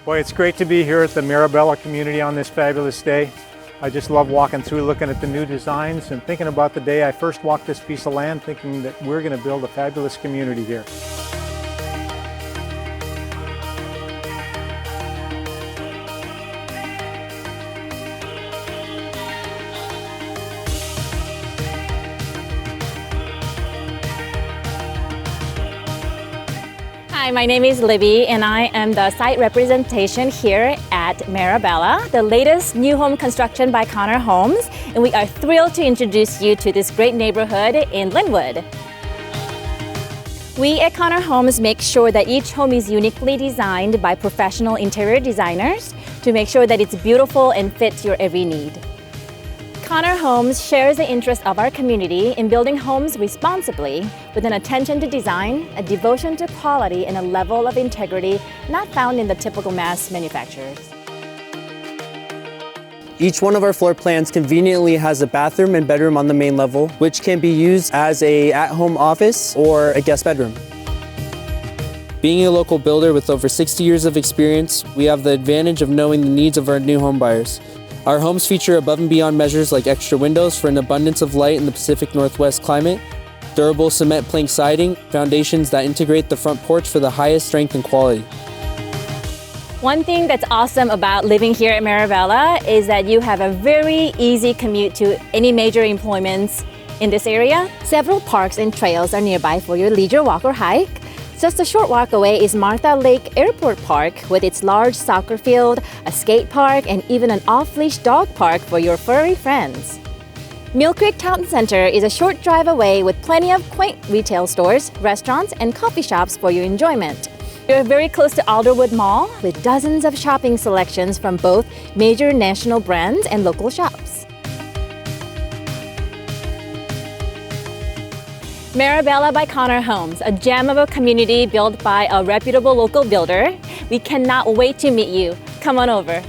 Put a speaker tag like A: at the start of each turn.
A: Boy, it's great to be here at the Marabella community on this fabulous day. I just love walking through, looking at the new designs and thinking about the day I first walked this piece of land, thinking that we're going to build a fabulous community here.
B: Hi, my name is Libby and I am the site representation here at Marabella, the latest new home construction by Connor Homes, and we are thrilled to introduce you to this great neighborhood in Lynnwood. We at Connor Homes make sure that each home is uniquely designed by professional interior designers to make sure that it's beautiful and fits your every need. Connor Homes shares the interest of our community in building homes responsibly with an attention to design, a devotion to quality, and a level of integrity not found in the typical mass manufacturers.
C: Each one of our floor plans conveniently has a bathroom and bedroom on the main level, which can be used as an at-home office or a guest bedroom. Being a local builder with over 60 years of experience, we have the advantage of knowing the needs of our new home buyers. Our homes feature above and beyond measures like extra windows for an abundance of light in the Pacific Northwest climate, durable cement plank siding, foundations that integrate the front porch for the highest strength and quality.
B: One thing that's awesome about living here at Marabella is that you have a very easy commute to any major employments in this area. Several parks and trails are nearby for your leisure walk or hike. Just a short walk away is Martha Lake Airport Park with its large soccer field, a skate park, and even an off-leash dog park for your furry friends. Mill Creek Town Center is a short drive away with plenty of quaint retail stores, restaurants, and coffee shops for your enjoyment. You're very close to Alderwood Mall with dozens of shopping selections from both major national brands and local shops. Marabella by Connor Homes, a gem of a community built by a reputable local builder. We cannot wait to meet you. Come on over.